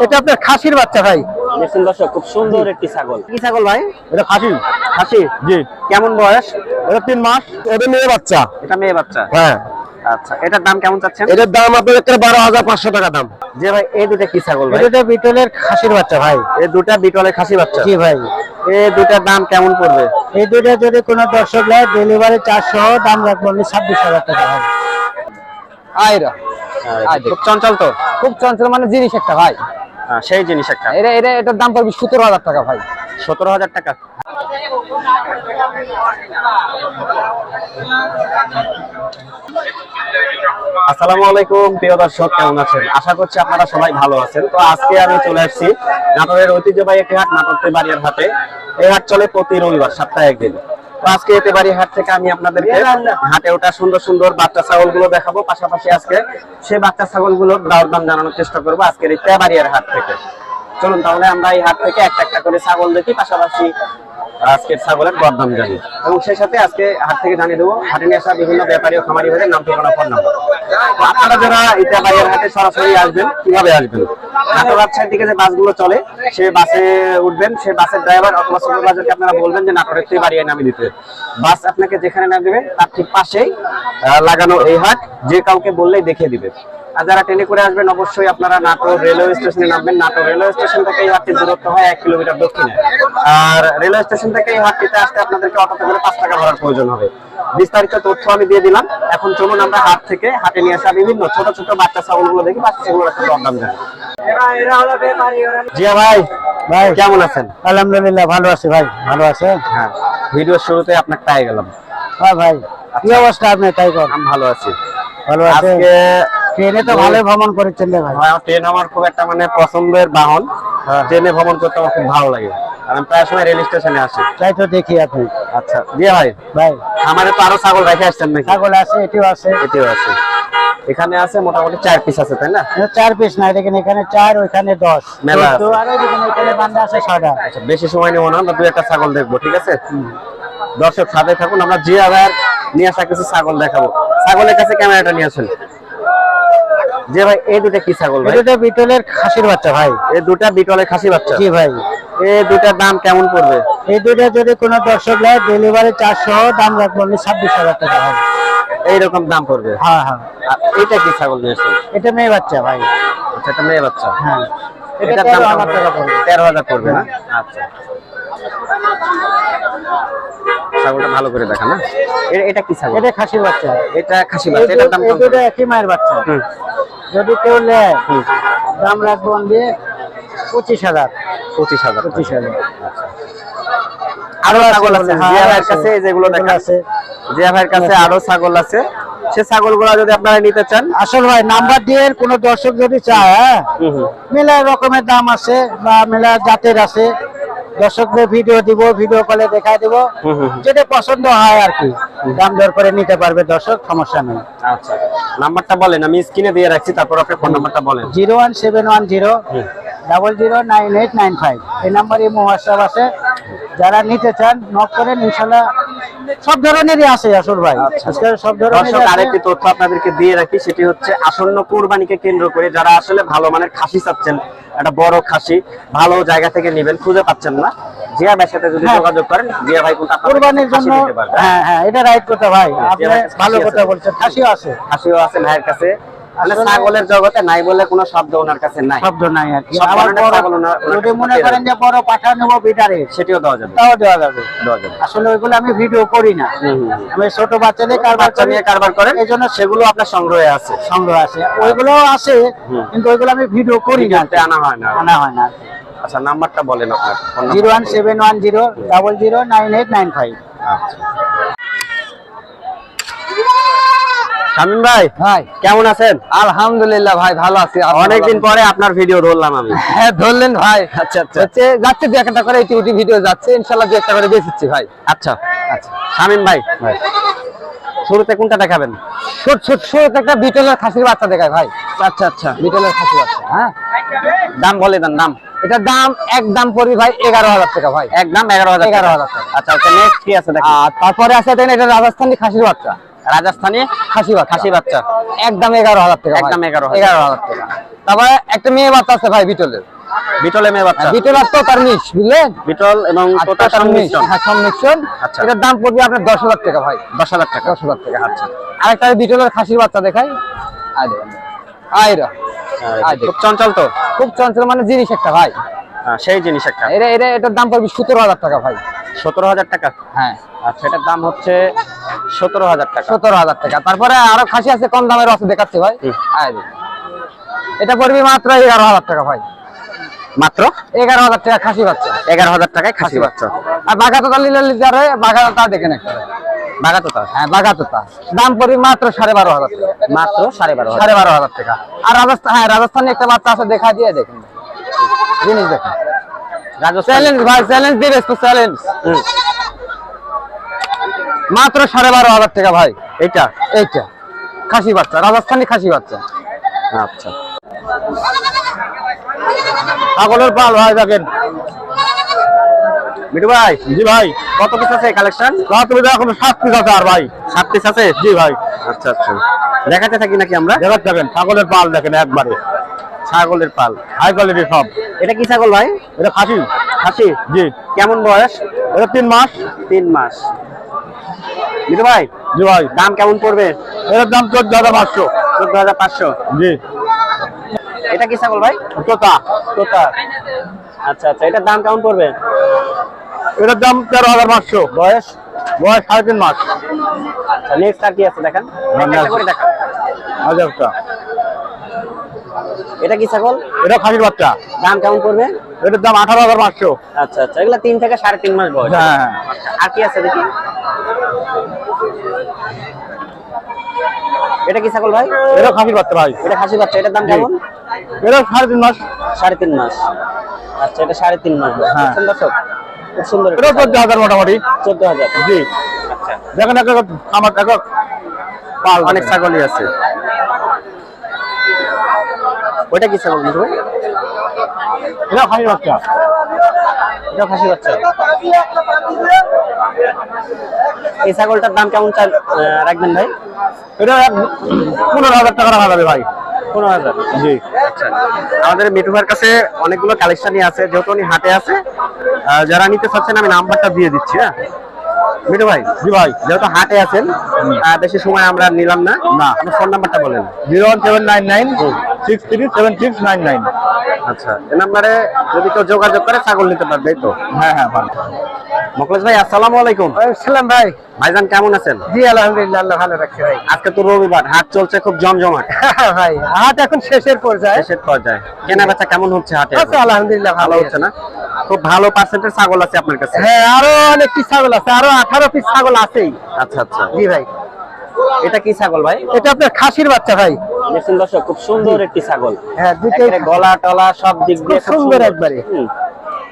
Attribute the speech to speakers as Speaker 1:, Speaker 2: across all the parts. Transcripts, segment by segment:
Speaker 1: এটা আপনার খাসির বাচ্চা ভাই।
Speaker 2: দেখুন দর্শক, খুব সুন্দর একটি ছাগল। কি ছাগল ভাই?
Speaker 1: এটা খাসি।
Speaker 2: খাসি?
Speaker 1: জি।
Speaker 2: কেমন বয়স?
Speaker 1: এটা 3 মাস। এটা মেয়ে বাচ্চা।
Speaker 2: এটা মেয়ে বাচ্চা।
Speaker 1: হ্যাঁ।
Speaker 2: আচ্ছা, এটার দাম কেমন চাচ্ছেন?
Speaker 1: এটার দাম আপনাদের 12,500 টাকা দাম।
Speaker 2: যে ভাই, এই দুটো কি ছাগল ভাই?
Speaker 1: এটা বিটলের খাসির বাচ্চা ভাই।
Speaker 2: এই দুটো বিটলের খাসি বাচ্চা।
Speaker 1: জি ভাই।
Speaker 2: এই দুটার দাম কেমন পড়বে?
Speaker 1: এই দুটো যদি কোনো দর্শক নেয় ডেলিভারি চার্জ সহ দাম রাখবো 26,000 টাকা ভাই।
Speaker 2: আয়রা খুব চঞ্চল তো?
Speaker 1: খুব চঞ্চল মানে জিনিস একটা ভাই।
Speaker 2: সেই জিনিস একটা।
Speaker 1: এটার দাম পড়বে 17,000 টাকা ভাই।
Speaker 2: 17,000 টাকা। আসসালামু আলাইকুম প্রিয় দর্শক, কেমন আছেন? আশা করছি আপনারা সবাই ভালো আছেন। তো আজকে আমি চলে আসছি নাটোরের ঐতিহ্যবাহী একটি হাট, নাটোর তেবাড়িয়ার হাটে। এই হাট চলে প্রতি রবিবার, সপ্তাহে একদিন। তো আজকে তেবাড়ি হাট থেকে আমি আপনাদেরকে হাটে ওঠা সুন্দর সুন্দর বাচ্চা ছাগল গুলো দেখাবো, পাশাপাশি আজকে সেই বাচ্চা ছাগল গুলোর দাম জানানোর চেষ্টা করবো আজকের এই তেবাড়িয়ার হাট থেকে। চলুন তাহলে আমরা এই হাট থেকে একটা একটা করে ছাগল দেখি, পাশাপাশি আজকের ছাগলের দরদাম জানি, এবং সেই সাথে আজকে হাট থেকে জানিয়ে দেবো হাটে নিয়ে আসা বিভিন্ন ব্যাপারী ও খামারি ভাইদের নাম, ঠিকানা, ফোন নাম্বার। তো আপনারা যারা ইটাবাড়িয়ার হাটে সরাসরি আসবেন, কিভাবে আসবেন? নাটোর রাজশাহীর দিকে যে বাসগুলো চলে, সেই বাসে উঠবেন। সেই বাসের ড্রাইভার অথবা সুপারভাইজারকে আপনারা বলবেন যে নাটোরের তেবাড়িয়ায় নামিয়ে দিতে। বাস আপনাকে যেখানে নামিয়ে দেবে তার ঠিক পাশেই লাগানো এই হাট, যে কাউকে বললেই দেখিয়ে দিবে। আর যারা ট্রেনে করে আসবেন, অবশ্যই আপনারা নাটোর রেলওয়ে স্টেশনে নামবেন। নাটোর রেলওয়ে স্টেশন থেকে এই হাটটির দূরত্ব হয় 1 কিলোমিটার দক্ষিণে। আর রেলওয়ে স্টেশন থেকে এই হাটটিতে আসতে আপনাদেরকে অটোতে করে 5 টাকা ভাড়ার প্রয়োজন হবে। বিস্তারিত তথ্য আমি দিয়ে দিলাম। এখন চলুন আমরা হাট থেকে হাটে নিয়ে আসা বিভিন্ন ছোট ছোট বাচ্চা ছাগলগুলো দেখি, বাচ্চা ছাগলের একটা দাম জানি। জিয়া ভাই, কেমন আছেন?
Speaker 1: আলহামদুলিল্লাহ ভালো আছি ভাই। ভালো আছে?
Speaker 2: হ্যাঁ, ভিডিওর শুরুতে আপনাকে পেয়ে গেলাম।
Speaker 1: হ্যাঁ ভাই, কি অবস্থা আপনি? তাই কর।
Speaker 2: আমি ভালো আছি।
Speaker 1: ভালো আছে?
Speaker 2: আজকে
Speaker 1: ট্রেনে তো ভালোই ভ্রমণ করেছেন রে ভাই।
Speaker 2: ট্রেন আমার খুব একটা পছন্দের বাহন। ট্রেনে ভ্রমণ করতে আমার খুব ভালো লাগে। আমি প্রায় সময় রেল স্টেশনে আসি।
Speaker 1: তাই তো দেখি আপনি।
Speaker 2: আচ্ছা জিয়া ভাই, আমাদের তো আরো ছাগল রেখে আসছেন নাকি?
Speaker 1: ছাগল আছে, এটিও আছে।
Speaker 2: এটিও আছে। এখানে আছে মোটামুটি 4 পিস আছে, তাই না?
Speaker 1: 4 পিস না, এখানে 4, ওইখানে 10
Speaker 2: মেলা আছে।
Speaker 1: আর এখানে বান্দা আছে 6টা।
Speaker 2: আচ্ছা, বেশি সময় নেব না, আমরা 2-1টা ছাগল দেখবো, ঠিক আছে? দর্শক সাথে থাকুন, আমরা জিয়া ভাইয়ের নিয়ে আসা কিছু ছাগল দেখাবো। ছাগলের কাছে ক্যামেরাটা নিয়ে আসেন। যে ভাই, এই দুটো কি ছাগল ভাই?
Speaker 1: এটা বিটলের খাসির বাচ্চা ভাই।
Speaker 2: এই দুটো বিটলের খাসি বাচ্চা?
Speaker 1: জি ভাই।
Speaker 2: এই দুটার দাম কেমন পড়বে?
Speaker 1: এই দুটো যদি কোনো দর্শক নেয় ডেলিভারি চার্জ সহ দাম রাখবো 26,000 টাকা ভাই।
Speaker 2: এইরকম দাম পড়বে?
Speaker 1: হ্যাঁ হ্যাঁ।
Speaker 2: এটা কি ছাগল নিয়েছেন?
Speaker 1: এটা মেয়ে বাচ্চা ভাই।
Speaker 2: আচ্ছা, এটা মেয়ে বাচ্চা।
Speaker 1: হ্যাঁ,
Speaker 2: এটার দাম 13,000 টাকা পড়বে। 13,000 পড়বে না? আচ্ছা, ছাগলটা ভালো করে দেখা না। এটা কি ছাগল?
Speaker 1: এটা খাসির বাচ্চা।
Speaker 2: এটা খাসি বাচ্চা। এটার দাম কত?
Speaker 1: এটা একই মায়ের বাচ্চা। যদি কেউ নেয় দাম রাখবো 25,000।
Speaker 2: 25,000। আরো ছাগল আছে জিয়া ভাইয়ের কাছে, যেগুলো দেখা আছে। জিয়া ভাইয়ের কাছে আরো ছাগল আছে। সে ছাগলগুলো যদি আপনারা নিতে চান,
Speaker 1: আসল ভাই নাম্বার দিয়ে কোন দর্শক যদি চায়, হ্যাঁ মেলা রকমের দাম আছে বা মেলা জাতের আছে। দর্শকদের ভিডিও দিব, ভিডিও কলে দেখাই দিব, যেটা পছন্দ হয় আর কি দাম দর করে নিতে পারবে দর্শক, সমস্যা নেই।
Speaker 2: আচ্ছা, নাম্বারটা বলেন, আমি স্ক্রিনে দিয়ে রাখছি, তারপর আপনি ফোন নাম্বারটা বলেন।
Speaker 1: 01710009895। এই নাম্বারে হোয়াটসঅ্যাপ আছে। যারা নিতে চান নক করেন, ইনশাআল্লাহ সব ধরনেরই আছে আসল ভাই। আজকে সব ধরনের।
Speaker 2: আরেকটি তথ্য আপনাদেরকে দিয়ে রাখি, সেটি হচ্ছে আসন্ন কুরবানিকে কেন্দ্র করে যারা আসলে ভালো মানের খাসি চাচ্ছেন, একটা বড় খাসি ভালো জায়গা থেকে নেবেন, খুঁজে পাচ্ছেন না, জিয়া ভাইয়ের সাথে যদি যোগাযোগ করেন, জিয়া ভাই কিন্তু
Speaker 1: কুরবানির জন্য। হ্যাঁ হ্যাঁ, এটা রাইট কথা ভাই, আপনি ভালো কথা বলছেন। খাসিও আছে ভাইয়ের কাছে।
Speaker 2: ছাগলের জগতে নাই বলে কোনো শব্দ ওনার কাছে নাই,
Speaker 1: শব্দ নাই আর কি। যদি মনে করেন যে বড় পাঠা নেব বিটারে,
Speaker 2: সেটিও দেওয়া যাবে,
Speaker 1: তাও দেওয়া যাবে। আসলে ওইগুলো আমি ভিডিও করি না, আমি ছোট বাচ্চাদের
Speaker 2: কারবার করেন, এই জন্য সেগুলো আপনার সংগ্রহে আছে।
Speaker 1: ওইগুলো আছে, কিন্তু ওইগুলো আমি ভিডিও করি না,
Speaker 2: আনা হয় না। আচ্ছা, নাম্বারটা বলেন আপনার।
Speaker 1: 01710009895।
Speaker 2: শামিম ভাই, কেমন আছেন?
Speaker 1: আলহামদুলিল্লাহ ভাই, ভালো আছি।
Speaker 2: অনেকদিন পরে আপনার ভিডিও ধরলাম আমি।
Speaker 1: হ্যাঁ, ধরলেন ভাই।
Speaker 2: আচ্ছা আচ্ছা,
Speaker 1: যাচ্ছে 2-1টা করে ইউটিউব ভিডিও যাচ্ছে, ইনশাআল্লাহ 2-1টা করে বেচছি ভাই।
Speaker 2: আচ্ছা আচ্ছা, শামিম ভাই, শুরুতে কোনটা দেখাবেন?
Speaker 1: শুরুতে একটা বিটলের খাসির বাচ্চা দেখায় ভাই।
Speaker 2: আচ্ছা আচ্ছা,
Speaker 1: বিটলের খাসির বাচ্চা। হ্যাঁ,
Speaker 2: দাম বলে দেন। দাম?
Speaker 1: এটার দাম একদম পড়বে ভাই 11,000 টাকা ভাই।
Speaker 2: একদম 11,000 টাকা।
Speaker 1: টাকা।
Speaker 2: আচ্ছা, ওকে, নেক্সট কি আছে দেখেন?
Speaker 1: আর তারপরে আছে দেখেন, এটা রাজস্থানি খাসির বাচ্চা।
Speaker 2: রাজস্থানী
Speaker 3: খাসি বাচ্চা
Speaker 2: খাসি বাচ্চা
Speaker 3: একদম 11,000 টাকা,
Speaker 2: একদম 11,000
Speaker 3: 11,000 টাকা। তারপরে একটা মেয়ে বাচ্চা আছে ভাই বিটলের,
Speaker 2: বিটলে মেয়ে বাচ্চা,
Speaker 3: বিটল আর তোতার মিশ, বুঝলেন?
Speaker 2: বিটল এবং
Speaker 3: আর
Speaker 2: তোতার
Speaker 3: তোতার মিশ,
Speaker 2: সংমিশ্রণ।
Speaker 3: হ্যাঁ সংমিশ্রণ।
Speaker 2: আচ্ছা।
Speaker 3: এটার দাম পড়বে আপনার 10,000 টাকা ভাই,
Speaker 2: 10,000 টাকা।
Speaker 3: 10,000 টাকা। আচ্ছা, আরেকটা বিটলের খাসির বাচ্চা দেখাই, আয় দেখেন, আয়রা
Speaker 2: খুব চঞ্চল তো,
Speaker 3: খুব চঞ্চল, মানে জিনিস একটা ভাই।
Speaker 2: সেই জিনিস একটা।
Speaker 3: এটার দাম পড়বে 17,000 টাকা ভাই।
Speaker 2: 17,000 টাকা।
Speaker 3: হ্যাঁ,
Speaker 2: আচ্ছা, এটার দাম হচ্ছে 17,000 টাকা।
Speaker 3: 17,000 টাকা। তারপরে আরো খাসি আছে কম দামের আছে, দেখাচ্ছি ভাই। আয় দেখেন, এটা পড়বে মাত্র 11,000 টাকা ভাই,
Speaker 2: মাত্র
Speaker 3: 11,000 টাকা খাসি বাচ্চা।
Speaker 2: 11,000 টাকায় খাসি বাচ্চা।
Speaker 3: আর বাঘাতোতা লিটারে বাঘাতোতা দেখেন একটা,
Speaker 2: বাগাতোতা।
Speaker 3: হ্যাঁ বাঘাতোতা, দাম পড়বে মাত্র 12,500 টাকা,
Speaker 2: মাত্র 12,500।
Speaker 3: 12,500 টাকা। আর রাজস্থান, হ্যাঁ রাজস্থানে একটা বাচ্চা আছে, দেখা দিয়ে দেখেন জিনিস দেখেন।
Speaker 2: রাজস্থান।
Speaker 3: চ্যালেঞ্জ ভাই, চ্যালেঞ্জ দিবে তো, চ্যালেঞ্জ। মাত্র 12,500 টাকা ভাই।
Speaker 2: এইটা
Speaker 3: এইটা খাসি বাচ্চা, রাজস্থানি খাসি বাচ্চা।
Speaker 2: আচ্ছা,
Speaker 3: ছাগলের পাল ভাই দেখেন।
Speaker 2: মিঠু ভাই। জি ভাই, কত পিস আছে কালেকশন?
Speaker 3: তুমি এখন 7 পিস আছে আর ভাই।
Speaker 2: 7 পিস আছে?
Speaker 3: জি ভাই,
Speaker 2: আচ্ছা আচ্ছা, দেখাতে থাকি নাকি আমরা?
Speaker 3: দেখেন ছাগলের পাল দেখেন একবারে
Speaker 2: ছাগলের পাল,
Speaker 3: হাই কোয়ালিটি সব।
Speaker 2: এটা কি ছাগল ভাই?
Speaker 3: এটা খাসি।
Speaker 2: খাসি?
Speaker 3: জি।
Speaker 2: কেমন বয়স?
Speaker 3: এটা 3 মাস।
Speaker 2: 3 মাস। মিঠু ভাই,
Speaker 3: জি ভাই,
Speaker 2: দাম কেমন পড়বে?
Speaker 3: এটার দাম 14,500।
Speaker 2: 14,500।
Speaker 3: জি।
Speaker 2: এটা কি ছাগল ভাই?
Speaker 3: তোতা।
Speaker 2: তোতা। আচ্ছা আচ্ছা, এটার দাম কেমন পড়বে?
Speaker 3: এটার দাম 13,500।
Speaker 2: বয়স?
Speaker 3: বয়স 3.5 মাস।
Speaker 2: আচ্ছা, নেক্সট আর কি আছে দেখান, একটা করে দেখান।
Speaker 3: আচ্ছা,
Speaker 2: এটা কি ছাগল?
Speaker 3: এটা খাসির বাচ্চা।
Speaker 2: দাম কেমন পড়বে?
Speaker 3: এটার দাম 18,500।
Speaker 2: আচ্ছা আচ্ছা, এগুলা 3 থেকে 3.5 মাস বয়স।
Speaker 3: হ্যাঁ।
Speaker 2: আচ্ছা, আর কি আছে দেখি। এটা কি ছাগল ভাই?
Speaker 3: এটা খাসির বাচ্চা ভাই।
Speaker 2: এটা খাসি বাচ্চা, এটার দাম কেমন?
Speaker 3: এটা 3.5 মাস।
Speaker 2: 3.5 মাস। আচ্ছা, এটা 3.5 মাস বয়স।
Speaker 3: হ্যাঁ।
Speaker 2: দেখছেন দর্শক, খুব সুন্দর।
Speaker 3: এটা 14,000 মোটামুটি।
Speaker 2: 14,000।
Speaker 3: জি।
Speaker 2: আচ্ছা,
Speaker 3: দেখেন এক আমার এক পাল
Speaker 2: অনেক ছাগলই আছে। ওইটা কি ছাগল মিঠু ভাই?
Speaker 3: এটা খাসির বাচ্চা।
Speaker 2: এটা খাসি বাচ্চা। এই ছাগলটার দাম কেমন রাখবেন ভাই?
Speaker 3: এটা 15,000 টাকা রাখা যাবে ভাই।
Speaker 2: 15,000।
Speaker 3: জি।
Speaker 2: আচ্ছা, আমাদের মিঠু ভাইয়ের কাছে অনেকগুলো কালেকশনই আছে, যেহেতু উনি হাটে আছে। যারা নিতে চাচ্ছেন আমি নাম্বারটা দিয়ে দিচ্ছি। হ্যাঁ মিঠু ভাই।
Speaker 3: জি ভাই,
Speaker 2: যেহেতু হাটে আছেন, বেশি সময় আমরা নিলাম না। আপনার ফোন নাম্বারটা বলেন।
Speaker 3: 01799637699।
Speaker 2: আচ্ছা, এই নাম্বারে যদি কেউ যোগাযোগ করে ছাগল নিতে পারবে, এই তো?
Speaker 3: হ্যাঁ হ্যাঁ ভাই।
Speaker 2: মোখলেস ভাই, আসসালামু আলাইকুম।
Speaker 3: আসসালাম ভাই।
Speaker 2: ভাইজান কেমন আছেন?
Speaker 3: জি আলহামদুলিল্লাহ, আল্লাহ ভালো রাখছে ভাই।
Speaker 2: আজকে তো রবিবার, হাট চলছে খুব জমজমাট।
Speaker 3: ভাই হাট এখন শেষের পর্যায়ে।
Speaker 2: শেষের পর্যায়ে কেনা বেচা কেমন হচ্ছে হাটে?
Speaker 3: আচ্ছা আলহামদুলিল্লাহ
Speaker 2: ভালো হচ্ছে না? খুব ভালো পার্সেন্টের ছাগল আছে আপনার কাছে?
Speaker 3: হ্যাঁ, আরো অনেক পিস ছাগল আছে, আরো 18 পিস ছাগল আছেই।
Speaker 2: আচ্ছা আচ্ছা,
Speaker 3: জি ভাই।
Speaker 2: এটা কি ছাগল ভাই?
Speaker 3: এটা আপনার খাসির বাচ্চা ভাই।
Speaker 2: দেখুন দর্শক, খুব সুন্দর একটি ছাগল।
Speaker 3: হ্যাঁ, দুটোই
Speaker 2: একেবারে গলা টলা সব দিক দিয়ে
Speaker 3: খুব সুন্দর একবারে।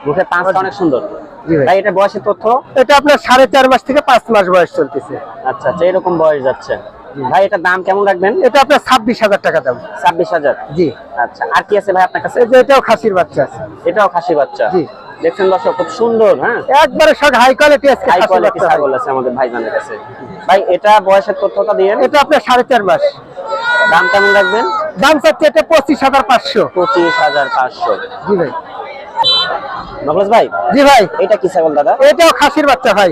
Speaker 2: মুখে পাঁচটা অনেক সুন্দর।
Speaker 3: জি ভাই।
Speaker 2: ভাই, এটা বয়সের তথ্য?
Speaker 3: এটা আপনার 4.5 মাস থেকে 5 মাস বয়স চলতেছে।
Speaker 2: আচ্ছা আচ্ছা, এরকম বয়স যাচ্ছে। ভাই, এটার দাম কেমন রাখবেন?
Speaker 3: এটা আপনার 26,000 টাকা দাম।
Speaker 2: 26,000।
Speaker 3: জি।
Speaker 2: আচ্ছা, আর কি আছে ভাই আপনার কাছে?
Speaker 3: এই যে এটাও খাসির বাচ্চা আছে।
Speaker 2: এটাও খাসি বাচ্চা।
Speaker 3: জি।
Speaker 2: দেখছেন দর্শক, খুব সুন্দর। হ্যাঁ,
Speaker 3: একবারে সব হাই কোয়ালিটি আছে,
Speaker 2: হাই
Speaker 3: খাসির
Speaker 2: কোয়ালিটি
Speaker 3: বাচ্চা
Speaker 2: ছাগল
Speaker 3: ভাই।
Speaker 2: আছে আমাদের ভাইজানের কাছে। ভাই, এটা বয়সের তথ্যটা দিয়েন।
Speaker 3: এটা আপনার 4.5 মাস।
Speaker 2: দাম কেমন রাখবেন?
Speaker 3: দাম চাচ্ছে এটা 25,500।
Speaker 2: 25,500।
Speaker 3: জি ভাই।
Speaker 2: নকলেশ ভাই,
Speaker 3: জি ভাই।
Speaker 2: এটা কি ছাগল দাদা?
Speaker 3: এটাও খাসির বাচ্চা ভাই।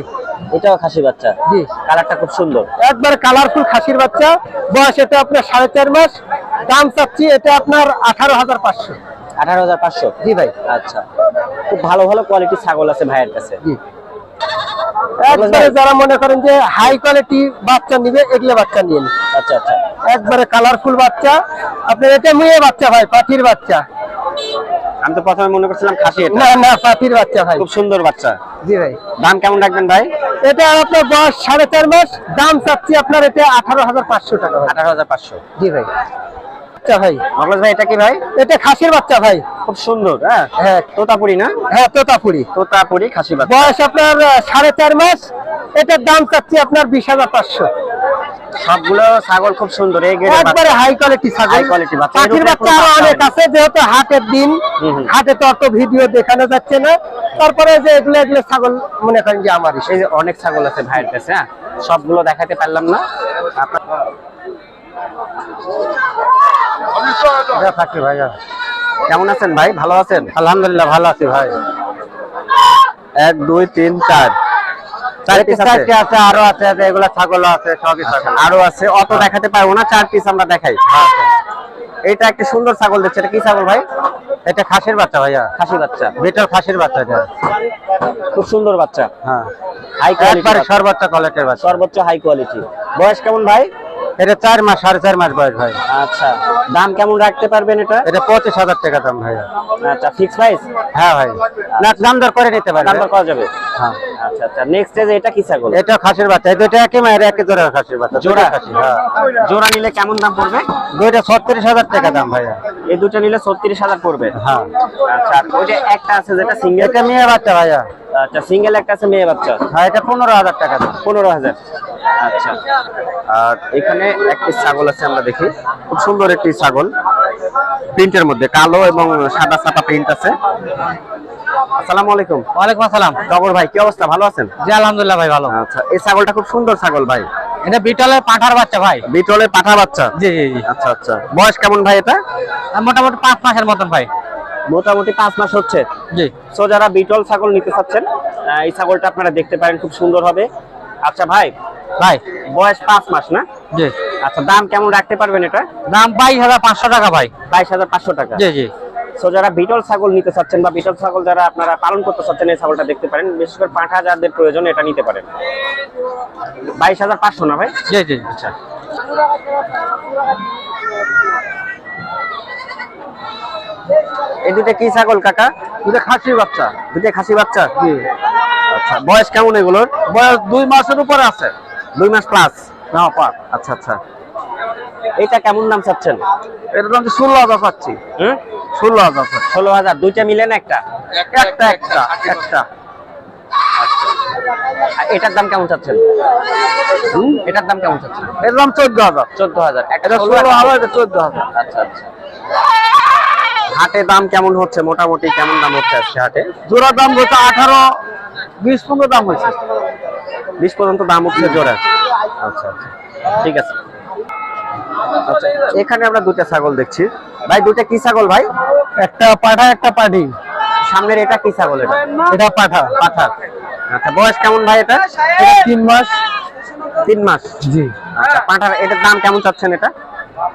Speaker 2: এটাও খাসি বাচ্চা।
Speaker 3: জি।
Speaker 2: কালারটা খুব সুন্দর।
Speaker 3: একবারে কালারফুল খাসির বাচ্চা, বয়স এটা আপনার 4.5 মাস। দাম চাচ্ছি এটা আপনার 18,500।
Speaker 2: 18,500।
Speaker 3: জি ভাই।
Speaker 2: আচ্ছা, খুব ভালো ভালো কোয়ালিটি ছাগল আছে ভাইয়ের কাছে।
Speaker 3: জি। একবারে যারা মনে করেন যে হাই কোয়ালিটি বাচ্চা নিবে, এগুলো বাচ্চা নিন।
Speaker 2: আচ্ছা আচ্ছা,
Speaker 3: একবারে কালারফুল বাচ্চা। আপনার এটা মেয়ে বাচ্চা ভাই, পাঠির বাচ্চা।
Speaker 2: আমি তো প্রথমে মনে করছিলাম খাসি। এটা
Speaker 3: না না, পাঠির বাচ্চা ভাই।
Speaker 2: খুব সুন্দর বাচ্চা।
Speaker 3: জি ভাই।
Speaker 2: দাম কেমন রাখবেন ভাই?
Speaker 3: এটা আপনার বয়স 4.5 মাস। দাম চাচ্ছি আপনার এটা 18,500 টাকা ভাই।
Speaker 2: 18,500।
Speaker 3: জি ভাই। আচ্ছা ভাই।
Speaker 2: নকলেশ ভাই, এটা কি ভাই?
Speaker 3: এটা খাসির বাচ্চা ভাই।
Speaker 2: খুব সুন্দর। হ্যাঁ
Speaker 3: হ্যাঁ।
Speaker 2: তোতাপুরি না?
Speaker 3: হ্যাঁ, তোতাপুরি।
Speaker 2: তোতাপুরি খাসি বাচ্চা।
Speaker 3: বয়স আপনার 4.5 মাস। এটার দাম চাচ্ছি আপনার 20,500।
Speaker 2: সবগুলো ছাগল খুব সুন্দর, এই
Speaker 3: একবারে হাই কোয়ালিটি ছাগল।
Speaker 2: হাই কোয়ালিটি বাচ্চা।
Speaker 3: পাখির বাচ্চা আরো অনেক আছে, যেহেতু হাটের দিন, হাটে তো অত ভিডিও দেখানো যাচ্ছে না। তারপরে যে এগুলো এগুলো ছাগল মনে করেন যে আমারই।
Speaker 2: এই যে অনেক ছাগল আছে ভাইয়ের কাছে, হ্যাঁ সবগুলো দেখাতে পারলাম না আপনার।
Speaker 3: থাকি ভাইয়া,
Speaker 2: কেমন আছেন ভাই? ভালো আছেন?
Speaker 3: আলহামদুলিল্লাহ ভালো আছি ভাই।
Speaker 2: 1 2 3 4
Speaker 3: চারটি আছে, আরো আছে, এগুলা ছাগল আছে, সবই ছাগল
Speaker 2: আরো আছে, অত দেখাতে পারবো না, 4 পিস আমরা দেখাই। এটা একটা সুন্দর ছাগল দেখছে, এটা কি ছাগল ভাই?
Speaker 3: এটা খাসির বাচ্চা ভাইয়া,
Speaker 2: খাসি বাচ্চা,
Speaker 3: বেটার খাসির বাচ্চা এটা।
Speaker 2: খুব সুন্দর বাচ্চা,
Speaker 3: হ্যাঁ
Speaker 2: হাই
Speaker 3: একবারে
Speaker 2: কোয়ালিটি,
Speaker 3: সর্বোচ্চ কোয়ালিটির বাচ্চা।
Speaker 2: সর্বোচ্চ হাই কোয়ালিটি। বয়স কেমন ভাই?
Speaker 3: এটা 4 মাস 4.5 মাস বয়স ভাই।
Speaker 2: আচ্ছা, দাম কেমন রাখতে পারবেন এটা?
Speaker 3: এটা 25,000 টাকা দাম ভাইয়া।
Speaker 2: আচ্ছা, ফিক্স প্রাইস?
Speaker 3: হ্যাঁ ভাই, না দাম দর করে নিতে পারবে।
Speaker 2: দাম দর করা যাবে?
Speaker 3: হ্যাঁ।
Speaker 2: আচ্ছা আচ্ছা, নেক্সট যে এটা কি ছাগল?
Speaker 3: এটা খাসির বাচ্চা, এই দুটো একই মায়ের একই জোড়া খাসির বাচ্চা।
Speaker 2: জোড়া
Speaker 3: খাসি, হ্যাঁ।
Speaker 2: জোড়া নিলে কেমন দাম পড়বে?
Speaker 3: দুইটা 36,000 টাকা দাম ভাইয়া।
Speaker 2: এই দুটো নিলে 36,000 পড়বে।
Speaker 3: হ্যাঁ।
Speaker 2: আচ্ছা, আর ওই যে একটা আছে যেটা সিঙ্গেল?
Speaker 3: এটা মেয়ে বাচ্চা ভাইয়া।
Speaker 2: আচ্ছা, সিঙ্গেল একটা আছে মেয়ে বাচ্চা।
Speaker 3: হ্যাঁ, এটা 15,000 টাকা দাম।
Speaker 2: 15,000। আচ্ছা, আর এখানে একটি ছাগল আছে, আমরা দেখি। খুব সুন্দর একটি ছাগল, প্রিন্টের মধ্যে কালো এবং সাদা সাদা প্রিন্ট আছে। আসসালামু আলাইকুম।
Speaker 3: ওয়ালাইকুম আসসালাম।
Speaker 2: টগর ভাই, কি অবস্থা? ভালো আছেন?
Speaker 3: জি আলহামদুলিল্লাহ ভাই ভালো।
Speaker 2: আচ্ছা, এই ছাগলটা খুব সুন্দর ছাগল ভাই।
Speaker 3: এটা বিটলের পাঠার বাচ্চা ভাই।
Speaker 2: বিটলের পাঠা বাচ্চা?
Speaker 3: জি জি জি।
Speaker 2: আচ্ছা আচ্ছা, বয়স কেমন ভাই এটা?
Speaker 3: মোটামুটি 5 মাসের মতন ভাই।
Speaker 2: মোটামুটি 5 মাস হচ্ছে।
Speaker 3: জি।
Speaker 2: সো যারা বিটল ছাগল নিতে চাচ্ছেন, এই ছাগলটা আপনারা দেখতে পারেন, খুব সুন্দর হবে। আচ্ছা ভাই, বয়স 5 মাস না?
Speaker 3: জি।
Speaker 2: আচ্ছা, দাম কেমন রাখতে পারবেন এটা?
Speaker 3: দাম 22,500 টাকা ভাই।
Speaker 2: 22,500 টাকা।
Speaker 3: জি জি।
Speaker 2: সো যারা বিটল ছাগল নিতে চাচ্ছেন বা বিটল ছাগল যারা আপনারা পালন করতে চাচ্ছেন, এই ছাগলটা দেখতে পারেন। বিশেষ করে পাঁঠা যাদের প্রয়োজন, এটা নিতে পারেন। 22,500 না ভাই?
Speaker 3: জি জি।
Speaker 2: আচ্ছা, এই দুটো কি ছাগল কাকা?
Speaker 3: এটা খাসির বাচ্চা।
Speaker 2: দুটো খাসি বাচ্চা?
Speaker 3: জি।
Speaker 2: আচ্ছা, বয়স কেমন এগুলোর?
Speaker 3: বয়স 2 মাসের উপরে আছে।
Speaker 2: 2 মাস প্লাস?
Speaker 3: না পার।
Speaker 2: আচ্ছা আচ্ছা, এটা কেমন দাম চাচ্ছেন?
Speaker 3: এর দাম 16,000 পাচ্ছি।
Speaker 2: হুম,
Speaker 3: 16,000।
Speaker 2: 16,000। দুইটা মিলে না একটা?
Speaker 3: একটা।
Speaker 2: আর এটার দাম কেমন চাচ্ছেন? এটার দাম কেমন চাচ্ছেন?
Speaker 3: এর দাম 14,000।
Speaker 2: 14,000।
Speaker 3: এটা 16,000, এটা 14,000।
Speaker 2: আচ্ছা আচ্ছা, হাটে দাম কেমন হচ্ছে? মোটামুটি কেমন দাম হচ্ছে আজকে হাটে?
Speaker 3: জোড়া দাম হচ্ছে 18, 20, 15 দাম হয়েছে।
Speaker 2: 20 পর্যন্ত দাম উঠছে জোড়া। আচ্ছা আচ্ছা, ঠিক আছে। আচ্ছা, এখানে আমরা দুটো ছাগল দেখছি ভাই। দুটো কি ছাগল ভাই?
Speaker 3: একটা পাঠা, একটা পাঠি।
Speaker 2: সামনের এটা কি ছাগল?
Speaker 3: এটা পাঠা।
Speaker 2: পাঠা। আচ্ছা, বয়স কেমন ভাই এটা?
Speaker 3: এটা 3 মাস।
Speaker 2: 3 মাস।
Speaker 3: জি।
Speaker 2: আচ্ছা, পাঠার এটার দাম কেমন চাচ্ছেন এটা?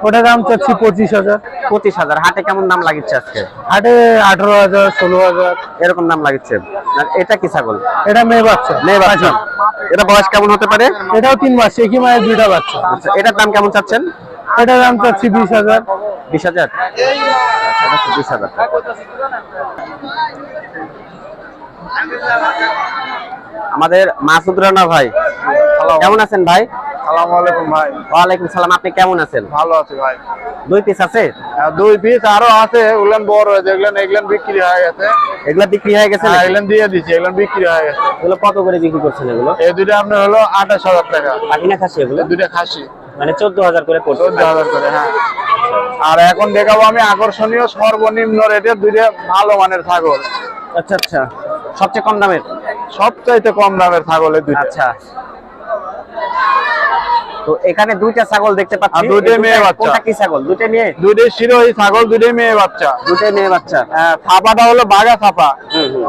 Speaker 3: ওটার দাম চাচ্ছি 25,000।
Speaker 2: 25,000। হাটে কেমন দাম লাগিচ্ছে আজকে?
Speaker 3: হাটে 18,000, 16,000
Speaker 2: এরকম দাম লাগিচ্ছে। আর এটা কি ছাগল?
Speaker 3: এটা মেয়ে বাচ্চা।
Speaker 2: মেয়ে বাচ্চা। এটা বয়স কেমন হতে পারে?
Speaker 3: এটাও 3 মাস, একই মায়ের 2টা বাচ্চা।
Speaker 2: আচ্ছা, এটার দাম কেমন চাচ্ছেন?
Speaker 3: এটার দাম চাচ্ছি 20,000।
Speaker 2: 20,000। আচ্ছা, এটা 20,000। আমাদের মাসুদ রানা ভাই, কেমন আছেন ভাই?
Speaker 3: আসসালামু আলাইকুম ভাই।
Speaker 2: ওয়ালাইকুম সালাম, আপনি কেমন আছেন?
Speaker 3: ভালো আছি ভাই।
Speaker 2: 2 পিস আছে?
Speaker 3: 2 পিস আরো আছে, ওগুলো বড় হয়েছে, এগুলো বিক্রি হয়ে গেছে।
Speaker 2: এগুলা বিক্রি হয়ে গেছে?
Speaker 3: এগুলো দিয়ে দিচ্ছি, এগুলো বিক্রি হয়ে গেছে।
Speaker 2: এগুলো কত করে বিক্রি করছেন এগুলো?
Speaker 3: এই দুটো আপনার হলো 28,000 টাকা।
Speaker 2: পাখি না খাসি এগুলো?
Speaker 3: দুটো খাসি,
Speaker 2: মানে 14,000 করে পড়ছে।
Speaker 3: 14,000 করে, হ্যাঁ। আর এখন দেখাবো আমি আকর্ষণীয় সর্বনিম্ন রেটের দুটো ভালো মানের ছাগল।
Speaker 2: আচ্ছা আচ্ছা, সবচেয়ে কম দামের?
Speaker 3: সবচাইতে কম দামের ছাগল এই দুটো।
Speaker 2: আচ্ছা, তো এখানে দুইটা ছাগল দেখতে পাচ্ছি।
Speaker 3: আর দুটোই মেয়ে বাচ্চা।
Speaker 2: কোনটা কি ছাগল? দুটো মেয়ে?
Speaker 3: দুটোই শিরোহী ছাগল, দুটোই মেয়ে বাচ্চা।
Speaker 2: দুটোই মেয়ে বাচ্চা।
Speaker 3: ছাপাটা হলো বাঘা ছাপা।
Speaker 2: হুম হুম।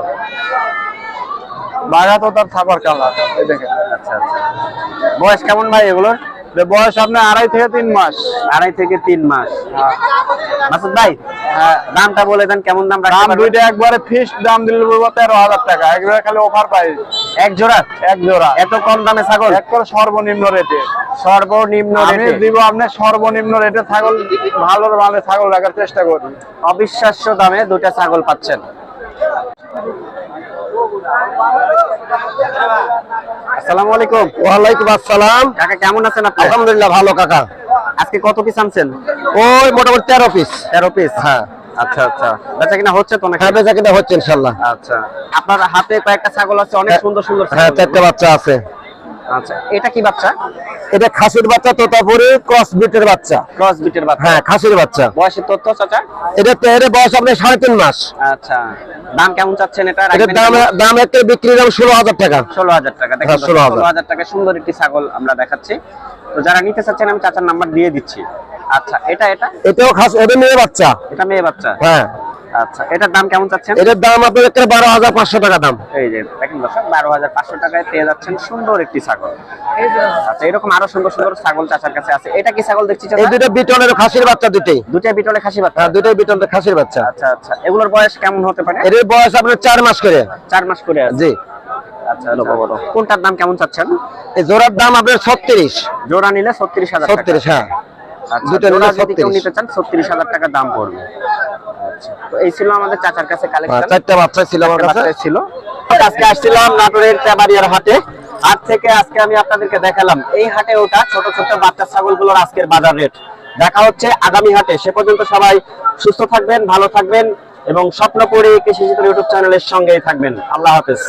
Speaker 3: বাঘা তো তার ছাপার কালার, এই দেখেন।
Speaker 2: আচ্ছা আচ্ছা, বয়স কেমন ভাই এগুলোর?
Speaker 3: বয়স আপনার 2.5 থেকে 3 মাস।
Speaker 2: 2.5 থেকে 3 মাস। মাসুদ ভাই, দামটা বলে দেন, কেমন দাম রাখতে
Speaker 3: দাম
Speaker 2: পারবেন?
Speaker 3: দুইটা একবারে ফিক্সড দাম দিলে বলবো 13,000 টাকা। একবারে খালি অফার প্রাইস।
Speaker 2: এক জোড়া?
Speaker 3: এক জোড়া।
Speaker 2: এত কম দামে ছাগল?
Speaker 3: একবারে সর্বনিম্ন রেটে।
Speaker 2: সর্বনিম্ন
Speaker 3: আমি
Speaker 2: রেটে
Speaker 3: দিব আপনি সর্বনিম্ন রেটে ছাগল, ভালোর ভালো ছাগল রাখার চেষ্টা করি।
Speaker 2: অবিশ্বাস্য দামে দুটা ছাগল পাচ্ছেন। আসসালামু আলাইকুম।
Speaker 3: ওয়ালাইকুম আসসালাম।
Speaker 2: কাকা কেমন আছেন আপনি?
Speaker 3: আলহামদুলিল্লাহ ভালো কাকা।
Speaker 2: আজকে কত পিস আনছেন?
Speaker 3: ওই মোটামুটি 13 পিস।
Speaker 2: 13 পিস?
Speaker 3: হ্যাঁ।
Speaker 2: আচ্ছা আচ্ছা, বেচা কিনা হচ্ছে তো নাকি?
Speaker 3: হ্যাঁ, বেচা কিনা হচ্ছে ইনশাআল্লাহ।
Speaker 2: আচ্ছা, আপনার হাতে কয়েকটা ছাগল আছে, অনেক সুন্দর সুন্দর
Speaker 3: হ্যাঁ,
Speaker 2: ছাগল।
Speaker 3: 4টে বাচ্চা আছে।
Speaker 2: আচ্ছা, এটা কি বাচ্চা?
Speaker 3: এটা খাসির বাচ্চা, তোতাপুরি ক্রস বিটের বাচ্চা।
Speaker 2: ক্রস বিটের বাচ্চা।
Speaker 3: হ্যাঁ, খাসির বাচ্চা।
Speaker 2: বয়সের তথ্য চাচা?
Speaker 3: এটা বয়স আপনার 3.5 মাস।
Speaker 2: আচ্ছা, দাম কেমন চাচ্ছেন এটা?
Speaker 3: এটার দাম একটা বিক্রি দাম 16,000 টাকা।
Speaker 2: 16,000 টাকা। দেখেন,
Speaker 3: হ্যাঁ,
Speaker 2: 16,000 টাকা সুন্দর একটি ছাগল আমরা দেখাচ্ছি। তো যারা নিতে চাচ্ছেন আমি চাচার নাম্বার দিয়ে দিচ্ছি। আচ্ছা,
Speaker 3: এটাও খাসি, এটা মেয়ে বাচ্চা।
Speaker 2: এটা মেয়ে বাচ্চা।
Speaker 3: হ্যাঁ।
Speaker 2: আচ্ছা, এটার দাম কেমন চাচ্ছেন?
Speaker 3: এটার দাম আপনার একটা 12,500 টাকা দাম।
Speaker 2: এই যে দেখেন দর্শক, 12,500 টাকায় পেয়ে যাচ্ছেন সুন্দর একটি ছাগল। আচ্ছা, এরকম আরো সুন্দর সুন্দর ছাগল চাচার কাছে আছে। এটা কি ছাগল দেখছি চাচা?
Speaker 3: এই দুটো বিটলের খাসির বাচ্চা, দুটোই
Speaker 2: বিটলে খাসি বাচ্চা।
Speaker 3: হ্যাঁ, দুটোই বিটলের খাসির বাচ্চা।
Speaker 2: আচ্ছা আচ্ছা, এগুলোর বয়স কেমন হতে পারে?
Speaker 3: এর বয়স আপনার 4 মাস করে।
Speaker 2: 4 মাস করে আছে।
Speaker 3: জি।
Speaker 2: আচ্ছা, কোনটার দাম কেমন চাচ্ছেন?
Speaker 3: এই জোড়ার দাম আপনার 36।
Speaker 2: জোড়া নিলে 36,000 টাকা।
Speaker 3: 36, হ্যাঁ।
Speaker 2: আচ্ছা,
Speaker 3: দুটো
Speaker 2: জোড়া
Speaker 3: নিলে
Speaker 2: যদি কেউ
Speaker 3: 36।
Speaker 2: নিতে চান 36,000 টাকা দাম পড়বে। আচ্ছা, তো এই ছিল আমাদের চাচার কাছে কালেকশন।
Speaker 3: 4টা বাচ্চা ছিল আমার কাছে।
Speaker 2: ছিল। আজকে আসছিলাম নাটোরের তেবাড়িয়ার হাটে। হাট থেকে আজকে আমি আপনাদেরকে দেখালাম এই হাটে ওটা ছোট ছোট বাচ্চা ছাগলগুলোর আজকের বাজার রেট। দেখা হচ্ছে আগামী হাটে। সে পর্যন্ত সবাই সুস্থ থাকবেন, ভালো থাকবেন এবং স্বপ্নপুরী কৃষি চিত্র ইউটিউব চ্যানেলের সঙ্গেই থাকবেন। আল্লাহ হাফেজ।